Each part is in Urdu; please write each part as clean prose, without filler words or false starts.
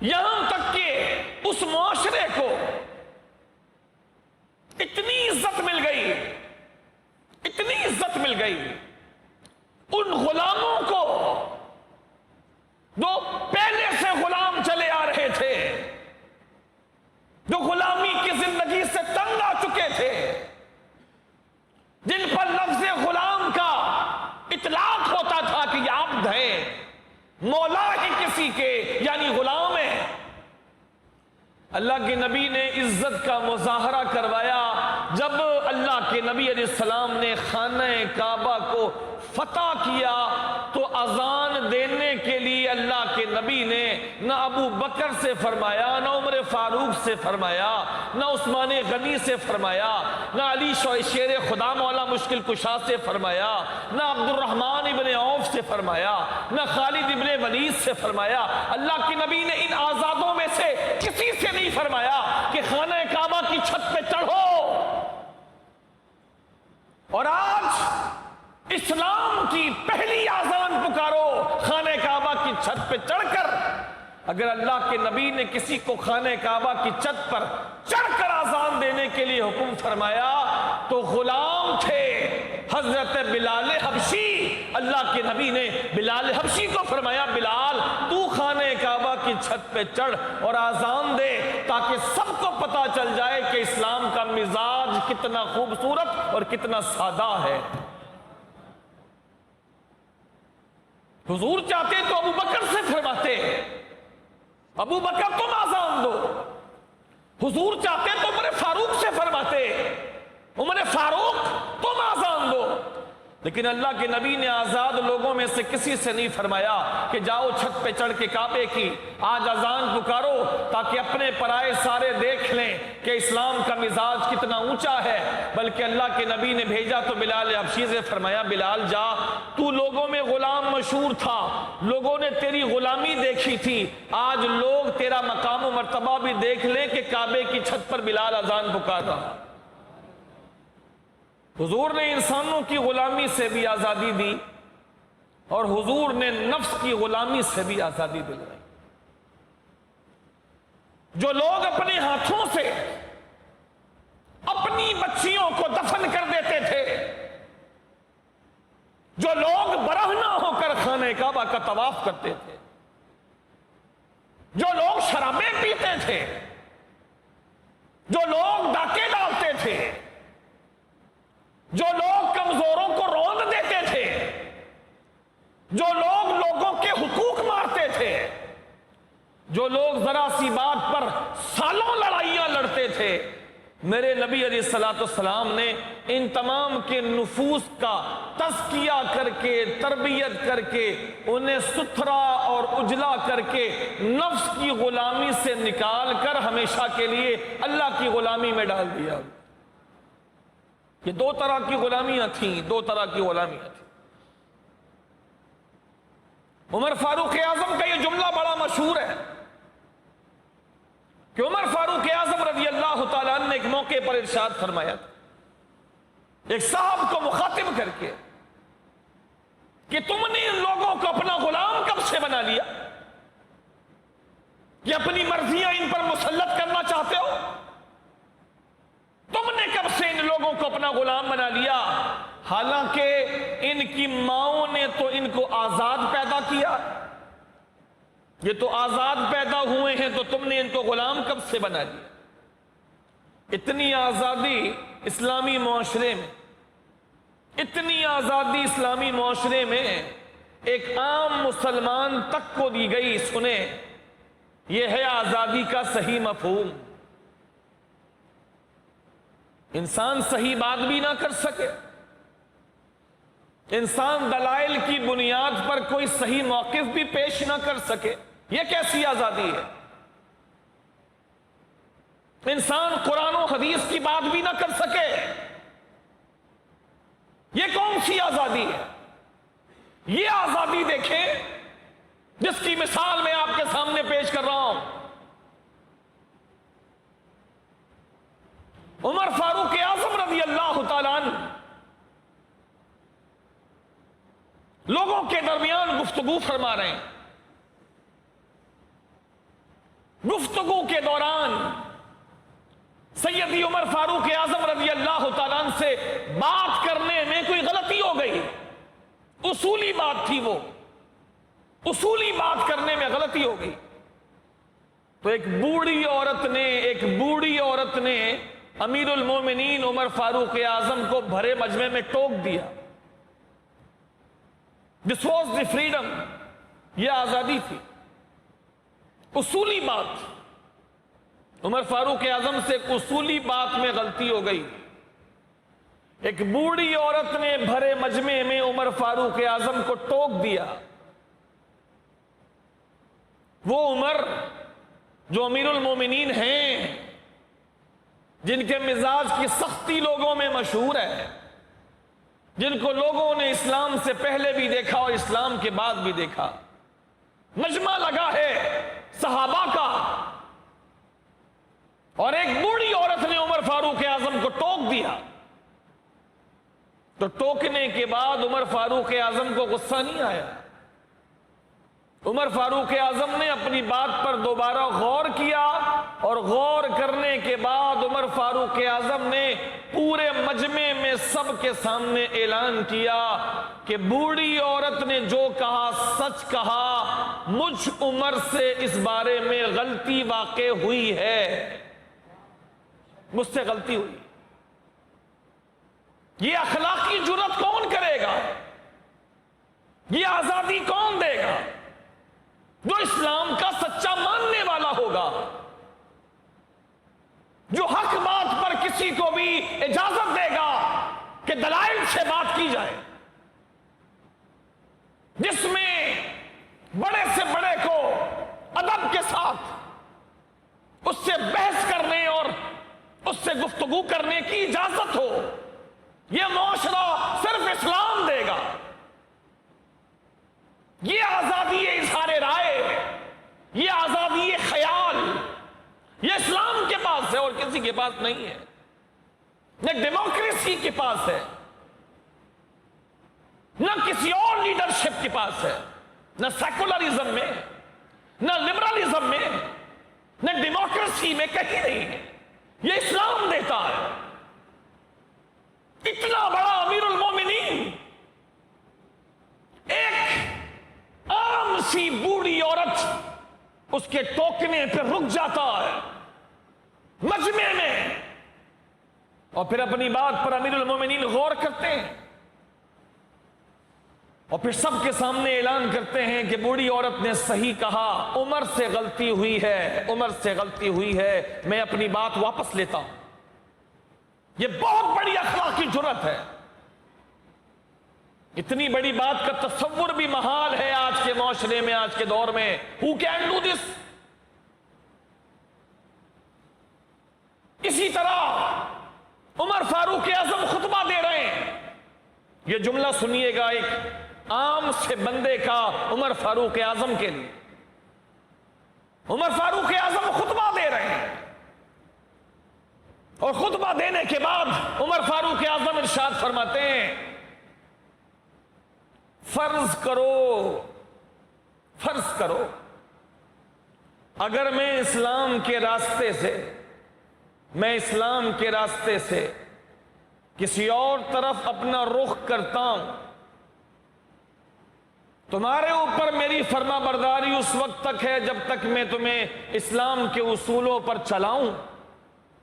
یہاں تک کہ اس معاشرے کو اتنی عزت مل گئی، اتنی عزت مل گئی ان غلاموں کو جو پہلے سے غلام چلے آ رہے تھے، جو غلامی کی زندگی سے تنگ آ چکے تھے، جن پر لفظ غلام کا اطلاق ہوتا تھا کہ یہ عبد ہے، مولا ہی کسی کے یعنی غلام ہے۔ اللہ کے نبی نے عزت کا مظاہرہ کروایا جب اللہ کے نبی علیہ السلام نے خانہ کعبہ کو فتح کیا، تو اذان دینے کے لیے اللہ کے نبی نے نہ ابو بکر سے فرمایا، نہ عمر فاروق سے فرمایا، نہ عثمان غنی سے فرمایا، نہ علی شیر خدا مولا مشکل کشا سے فرمایا، نہ عبد الرحمن ابن عوف سے فرمایا، نہ خالد ابن ولید سے فرمایا۔ اللہ کے نبی نے ان آزادوں میں سے کسی سے نہیں فرمایا کہ خانہ کعبہ کی چھت پہ چڑھو۔ اور آج اسلام کی پہلی آزان پکارو خانہ کعبہ کی چھت پہ چڑھ کر۔ اگر اللہ کے نبی نے کسی کو خانہ کعبہ کی چھت پر چڑھ کر آزان دینے کے لیے حکم فرمایا تو غلام تھے حضرت بلال حبشی۔ اللہ کے نبی نے بلال حبشی کو فرمایا، بلال تو خانہ کعبہ کی چھت پہ چڑھ اور آزان دے تاکہ سب کو پتا چل جائے کہ اسلام کا مزاج کتنا خوبصورت اور کتنا سادہ ہے۔ حضور چاہتے تو ابو بکر سے فرماتے، ابو بکر تم آزان دو۔ حضور چاہتے تو عمر فاروق سے فرماتے، عمر فاروق تم آزان دو۔ لیکن اللہ کے نبی نے آزاد لوگوں میں سے کسی سے نہیں فرمایا کہ جاؤ چھت پہ چڑھ کے کعبے کی آج اذان پکارو تاکہ اپنے پرائے سارے دیکھ لیں کہ اسلام کا مزاج کتنا اونچا ہے، بلکہ اللہ کے نبی نے بھیجا تو بلال حبشی سے فرمایا، بلال جا، تو لوگوں میں غلام مشہور تھا، لوگوں نے تیری غلامی دیکھی تھی، آج لوگ تیرا مقام و مرتبہ بھی دیکھ لیں کہ کعبے کی چھت پر بلال اذان پکار رہا۔ حضور نے انسانوں کی غلامی سے بھی آزادی دی اور حضور نے نفس کی غلامی سے بھی آزادی دلوائی۔ جو لوگ اپنے ہاتھوں سے اپنی بچیوں کو دفن کر دیتے تھے، جو لوگ برہنہ ہو کر خانہ کعبہ کا طواف کرتے تھے، جو لوگ شرابیں پیتے تھے، جو لوگ ڈاکے ڈالتے تھے، جو لوگ کمزوروں کو روند دیتے تھے، جو لوگ لوگوں کے حقوق مارتے تھے، جو لوگ ذرا سی بات پر سالوں لڑائیاں لڑتے تھے، میرے نبی علیہ السلام نے ان تمام کے نفوس کا تزکیہ کر کے، تربیت کر کے، انہیں ستھرا اور اجلا کر کے نفس کی غلامی سے نکال کر ہمیشہ کے لیے اللہ کی غلامی میں ڈال دیا۔ یہ دو طرح کی غلامیاں تھیں، دو طرح کی غلامیاں تھیں۔ عمر فاروق اعظم کا یہ جملہ بڑا مشہور ہے کہ عمر فاروق اعظم رضی اللہ تعالیٰ عنہ نے ایک موقع پر ارشاد فرمایا، ایک صاحب کو مخاطب کر کے کہ تم نے ان لوگوں کو اپنا غلام کب سے بنا لیا کہ اپنی مرضیاں ان پر مسلط کرنا چاہتے ہو؟ تم نے کب سے ان لوگوں کو اپنا غلام بنا لیا؟ حالانکہ ان کی ماؤں نے تو ان کو آزاد پیدا کیا، یہ تو آزاد پیدا ہوئے ہیں، تو تم نے ان کو غلام کب سے بنا لیا؟ اتنی آزادی اسلامی معاشرے میں، اتنی آزادی اسلامی معاشرے میں ایک عام مسلمان تک کو دی گئی۔ سنیں، یہ ہے آزادی کا صحیح مفہوم۔ انسان صحیح بات بھی نہ کر سکے، انسان دلائل کی بنیاد پر کوئی صحیح موقف بھی پیش نہ کر سکے، یہ کیسی آزادی ہے؟ انسان قرآن و حدیث کی بات بھی نہ کر سکے، یہ کون سی آزادی ہے؟ یہ آزادی دیکھیں جس کی مثال میں آپ کے سامنے پیش کر رہا ہوں۔ عمر فاروق اعظم رضی اللہ تعالیٰ عنہ لوگوں کے درمیان گفتگو فرما رہے ہیں۔ گفتگو کے دوران سیدی عمر فاروق اعظم رضی اللہ تعالیٰ عنہ سے بات کرنے میں کوئی غلطی ہو گئی، اصولی بات تھی، وہ اصولی بات کرنے میں غلطی ہو گئی، تو ایک بوڑھی عورت نے امیر المومنین عمر فاروق اعظم کو بھرے مجمع میں ٹوک دیا۔ دس واز دی فریڈم، یہ آزادی تھی، اصولی بات۔ عمر فاروق اعظم سے ایک اصولی بات میں غلطی ہو گئی، ایک بوڑھی عورت نے بھرے مجمع میں عمر فاروق اعظم کو ٹوک دیا۔ وہ عمر جو امیر المومنین ہیں، جن کے مزاج کی سختی لوگوں میں مشہور ہے، جن کو لوگوں نے اسلام سے پہلے بھی دیکھا اور اسلام کے بعد بھی دیکھا، مجمع لگا ہے صحابہ کا، اور ایک بوڑھی عورت نے عمر فاروق اعظم کو ٹوک دیا، تو ٹوکنے کے بعد عمر فاروق اعظم کو غصہ نہیں آیا۔ عمر فاروق اعظم نے اپنی بات پر دوبارہ غور کیا، اور غور کرنے کے بعد عمر فاروق اعظم نے پورے مجمع میں سب کے سامنے اعلان کیا کہ بوڑھی عورت نے جو کہا سچ کہا، مجھ عمر سے اس بارے میں غلطی واقع ہوئی ہے، مجھ سے غلطی ہوئی۔ یہ اخلاقی جرات کون کرے گا؟ یہ آزادی کون دے گا؟ جو اسلام کا سچا ماننے والا ہوگا، جو حق بات پر کسی کو بھی اجازت دے گا کہ دلائل سے بات کی جائے، جس میں بڑے سے بڑے کو ادب کے ساتھ اس سے بحث کرنے اور اس سے گفتگو کرنے کی اجازت ہو، یہ معاشرہ صرف اسلام دے گا۔ یہ آزادی اظہار رائے، یہ آزادی خیال، یہ اسلام کے پاس ہے اور کسی کے پاس نہیں ہے، نہ ڈیموکریسی کے پاس ہے، نہ کسی اور لیڈرشپ کے پاس ہے، نہ سیکولرزم میں، نہ لبرلزم میں، نہ ڈیموکریسی میں، کہیں نہیں ہے، یہ اسلام دیتا ہے۔ اتنا بڑا امیر المومنین ایک عام سی بوڑھی عورت اس کے ٹوکنے پہ رک جاتا ہے مجمع میں، اور پھر اپنی بات پر امیر المومنین غور کرتے ہیں، اور پھر سب کے سامنے اعلان کرتے ہیں کہ بوڑھی عورت نے صحیح کہا، عمر سے غلطی ہوئی ہے، عمر سے غلطی ہوئی ہے، میں اپنی بات واپس لیتا ہوں۔ یہ بہت بڑی اخلاقی جرات ہے۔ اتنی بڑی بات کا تصور بھی محال ہے آج کے معاشرے میں، آج کے دور میں۔ Who can do this؟ اسی طرح عمر فاروق اعظم خطبہ دے رہے ہیں، یہ جملہ سنیے گا ایک عام سے بندے کا عمر فاروق اعظم کے لیے۔ عمر فاروق اعظم خطبہ دے رہے ہیں، اور خطبہ دینے کے بعد عمر فاروق اعظم ارشاد فرماتے ہیں، فرض کرو اگر میں اسلام کے راستے سے کسی اور طرف اپنا رخ کرتا ہوں، تمہارے اوپر میری فرما برداری اس وقت تک ہے جب تک میں تمہیں اسلام کے اصولوں پر چلاؤں،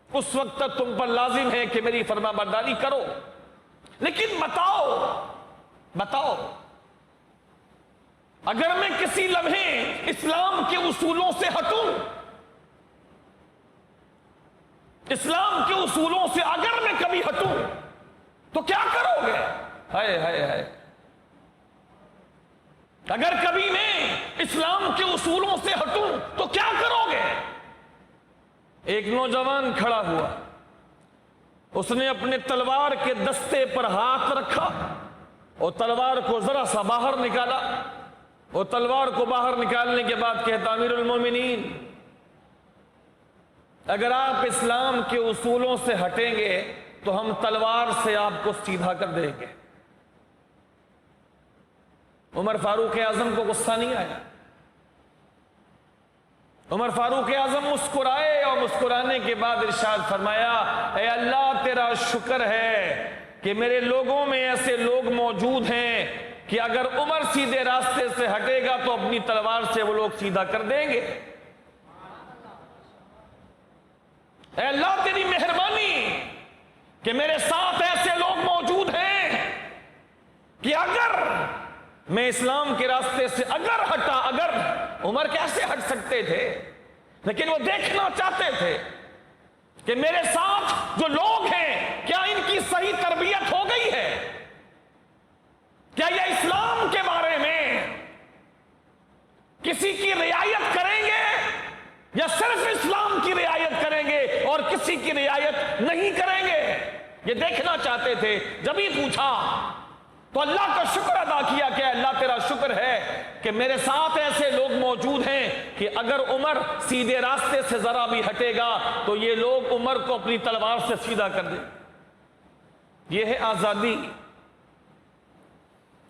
اس وقت تک تم پر لازم ہے کہ میری فرما برداری کرو۔ لیکن بتاؤ اگر میں کسی لمحے اسلام کے اصولوں سے ہٹوں، اسلام کے اصولوں سے اگر میں کبھی ہٹوں تو کیا کرو گے؟ ہائے اگر کبھی میں اسلام کے اصولوں سے ہٹوں تو کیا کرو گے؟ ایک نوجوان کھڑا ہوا، اس نے اپنے تلوار کے دستے پر ہاتھ رکھا اور تلوار کو ذرا سا باہر نکالا، اور تلوار کو باہر نکالنے کے بعد کہتا، امیر المومنین، اگر آپ اسلام کے اصولوں سے ہٹیں گے تو ہم تلوار سے آپ کو سیدھا کر دیں گے۔ عمر فاروق اعظم کو غصہ نہیں آیا، عمر فاروق اعظم مسکرائے اور مسکرانے کے بعد ارشاد فرمایا، اے اللہ تیرا شکر ہے کہ میرے لوگوں میں ایسے لوگ موجود ہیں کہ اگر عمر سیدھے راستے سے ہٹے گا تو اپنی تلوار سے وہ لوگ سیدھا کر دیں گے۔ اے اللہ تیری مہربانی کہ میرے ساتھ ایسے لوگ موجود ہیں کہ اگر میں اسلام کے راستے سے اگر ہٹا، اگر عمر کیسے ہٹ سکتے تھے، لیکن وہ دیکھنا چاہتے تھے کہ میرے ساتھ جو لوگ ہیں کیا ان کی صحیح تربیت ہو گئی ہے، کیا یہ اسلام کے بارے میں کسی کی رعایت کریں گے یا صرف اسلام کی رعایت کریں گے اور کسی کی رعایت نہیں کریں گے، یہ دیکھنا چاہتے تھے۔ جب ہی پوچھا تو اللہ کا شکر ادا کیا کہ اللہ تیرا شکر ہے کہ میرے ساتھ ایسے لوگ موجود ہیں کہ اگر عمر سیدھے راستے سے ذرا بھی ہٹے گا تو یہ لوگ عمر کو اپنی تلوار سے سیدھا کر دیں۔ یہ ہے آزادی،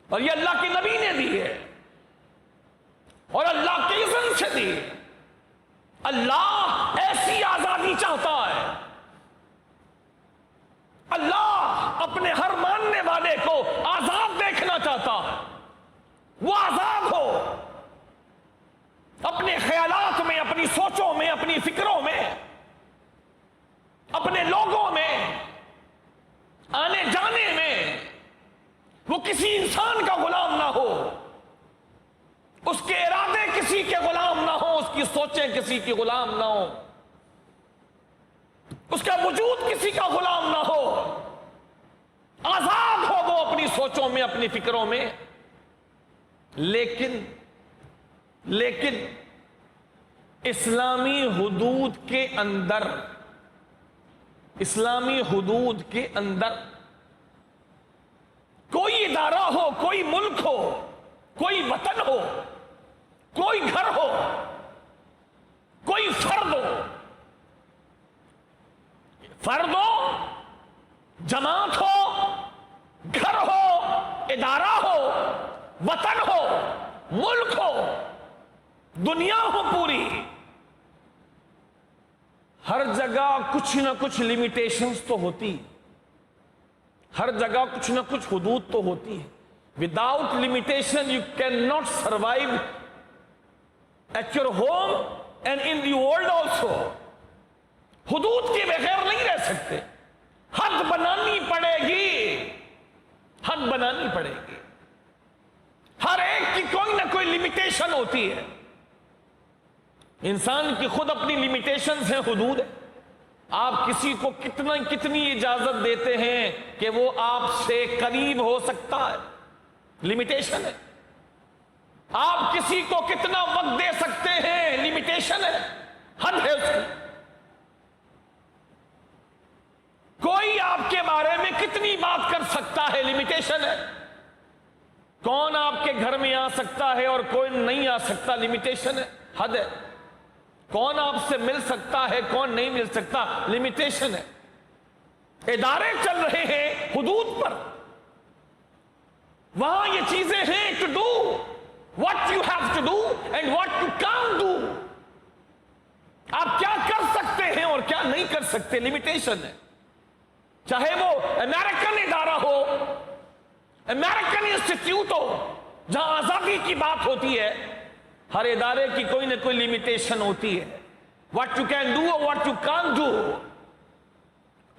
اور یہ اللہ کے نبی نے دی ہے اور اللہ کے اذن سے دی ہے۔ اللہ ایسی آزادی چاہتا ہے، اللہ اپنے ہر ماننے والے کو آزاد دیکھنا چاہتا ہے، وہ آزاد ہو اپنے خیالات میں، اپنی سوچوں میں، اپنی فکروں میں، اپنے لوگوں میں، آنے جانے میں، وہ کسی انسان کا غلام نہ ہو، اس کے ارادے کسی کے غلام نہ ہو، اس کی سوچیں کسی کی غلام نہ ہو، اس کا وجود کسی کا غلام نہ ہو، آزاد ہو وہ اپنی سوچوں میں، اپنی فکروں میں۔ لیکن اسلامی حدود کے اندر، اسلامی حدود کے اندر کوئی ادارہ ہو، کوئی ملک ہو، کوئی وطن ہو، کوئی گھر ہو، کوئی فرد ہو، جماعت ہو، گھر ہو، ادارہ ہو، وطن ہو، ملک ہو، دنیا ہو پوری، ہر جگہ کچھ نہ کچھ لیمیٹیشنز تو ہوتی، ہر جگہ کچھ نہ کچھ حدود تو ہوتی ہے۔ Without limitation you cannot survive at your home and in the world also۔ حدود کے بغیر نہیں رہ سکتے، حد بنانی پڑے گی، حد بنانی پڑے گی، ہر ایک کی کوئی نہ کوئی لمیٹیشن ہوتی ہے۔ انسان کی خود اپنی لمیٹیشنز ہیں، حدود ہے۔ آپ کسی کو کتنی اجازت دیتے ہیں کہ وہ آپ سے قریب ہو سکتا ہے، لمیٹیشن ہے۔ آپ کسی کو کتنا وقت دے سکتے ہیں، لمیٹیشن ہے، حد ہے اس کی۔ کوئی آپ کے بارے میں کتنی بات کر سکتا ہے، لمیٹیشن ہے۔ کون آپ کے گھر میں آ سکتا ہے اور کوئی نہیں آ سکتا، لمیٹیشن ہے، حد ہے۔ کون آپ سے مل سکتا ہے، کون نہیں مل سکتا، لمیٹیشن ہے۔ ادارے چل رہے ہیں حدود پر، وہاں یہ چیزیں ہیں to do what you have to do and what you can't do۔ آپ کیا کر سکتے ہیں اور کیا نہیں کر سکتے، لمیٹیشن ہے۔ چاہے وہ امریکن ادارہ ہو، امریکن انسٹیٹیوٹ ہو، جہاں آزادی کی بات ہوتی ہے، ہر ادارے کی کوئی نہ کوئی لمیٹیشن ہوتی ہے۔ what you can do اور what you can't do۔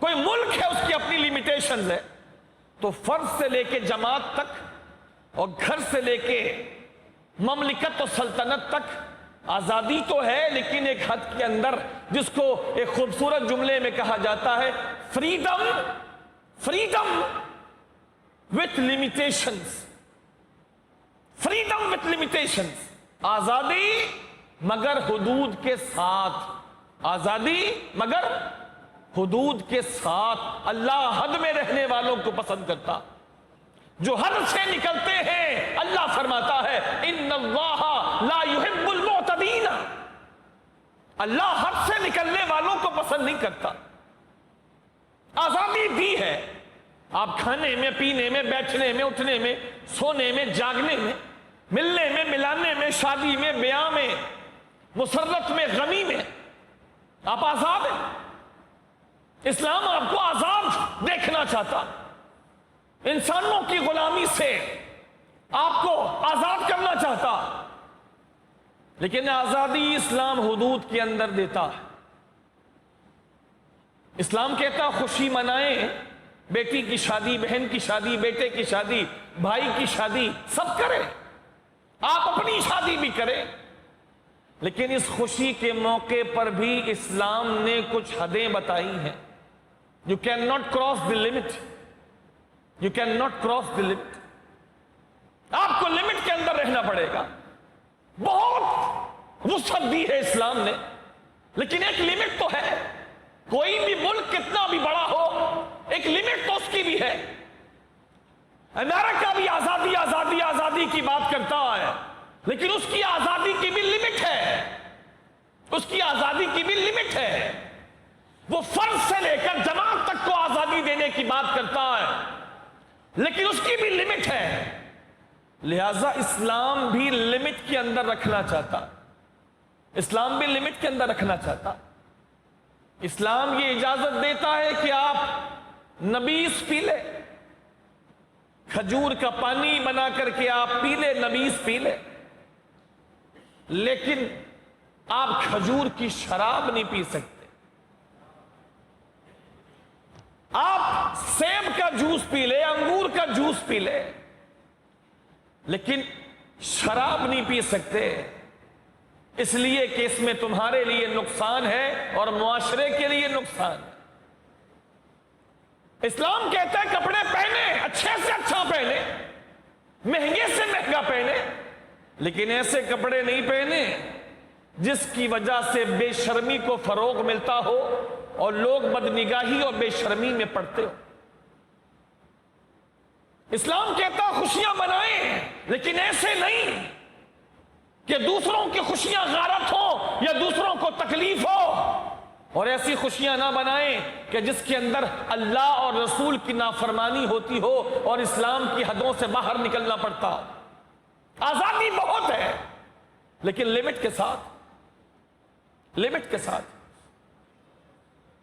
کوئی ملک ہے، اس کی اپنی لمیٹیشنز ہے۔ تو فرد سے لے کے جماعت تک اور گھر سے لے کے مملکت و سلطنت تک آزادی تو ہے، لیکن ایک حد کے اندر، جس کو ایک خوبصورت جملے میں کہا جاتا ہے freedom with limitations, freedom with limitations, آزادی مگر حدود کے ساتھ، آزادی مگر حدود کے ساتھ۔ اللہ حد میں رہنے والوں کو پسند کرتا، جو حد سے نکلتے ہیں اللہ فرماتا ہے ان اللہ لا يحب المعتدین، اللہ حد سے نکلنے والوں کو پسند نہیں کرتا۔ آزادی دی ہے، آپ کھانے میں، پینے میں، بیٹھنے میں، اٹھنے میں، سونے میں، جاگنے میں، ملنے میں، ملانے میں، شادی میں، بیاہ میں، مسرت میں، غمی میں آپ آزاد ہیں۔ اسلام آپ کو آزاد دیکھنا چاہتا، انسانوں کی غلامی سے آپ کو آزاد کرنا چاہتا، لیکن آزادی اسلام حدود کے اندر دیتا ہے۔ اسلام کہتا خوشی منائیں، بیٹی کی شادی، بہن کی شادی، بیٹے کی شادی، بھائی کی شادی، سب کریں، آپ اپنی شادی بھی کریں، لیکن اس خوشی کے موقع پر بھی اسلام نے کچھ حدیں بتائی ہیں۔ You cannot cross the limit. You cannot cross the limit. آپ کو لمٹ کے اندر رہنا پڑے گا۔ بہت وسعت دی ہے اسلام نے، لیکن ایک لمٹ تو ہے۔ کوئی بھی ملک کتنا بھی بڑا ہو، ایک لمٹ تو اس کی بھی ہے۔ امریکہ بھی آزادی آزادی آزادی کی بات کرتا ہے، لیکن اس کی آزادی کی بھی لمٹ ہے، اس کی آزادی کی بھی لمٹ ہے۔ وہ فرد سے لے کر جماعت تک کو آزادی دینے کی بات کرتا ہے، لیکن اس کی بھی لمٹ ہے۔ لہذا اسلام بھی لمٹ کے اندر رکھنا چاہتا، اسلام بھی لمٹ کے اندر رکھنا چاہتا۔ اسلام یہ اجازت دیتا ہے کہ آپ نبیذ پی لیں، کھجور کا پانی بنا کر کے آپ پی لیں، نبیذ پی لیں، لیکن آپ کھجور کی شراب نہیں پی سکتے۔ آپ سیب کا جوس پی لے، انگور کا جوس پی لے، لیکن شراب نہیں پی سکتے، اس لیے کہ اس میں تمہارے لیے نقصان ہے اور معاشرے کے لیے نقصان ہے۔ اسلام کہتا ہے کپڑے پہنے، اچھے سے اچھا پہنے، مہنگے سے مہنگا پہنے، لیکن ایسے کپڑے نہیں پہنے جس کی وجہ سے بے شرمی کو فروغ ملتا ہو اور لوگ بدنگاہی اور بے شرمی میں پڑتے ہو۔ اسلام کہتا خوشیاں منائیں، لیکن ایسے نہیں کہ دوسروں کی خوشیاں غارت ہو یا دوسروں کو تکلیف ہو، اور ایسی خوشیاں نہ بنائیں کہ جس کے اندر اللہ اور رسول کی نافرمانی ہوتی ہو اور اسلام کی حدوں سے باہر نکلنا پڑتا۔ آزادی بہت ہے، لیکن لمٹ کے ساتھ، لمٹ کے ساتھ۔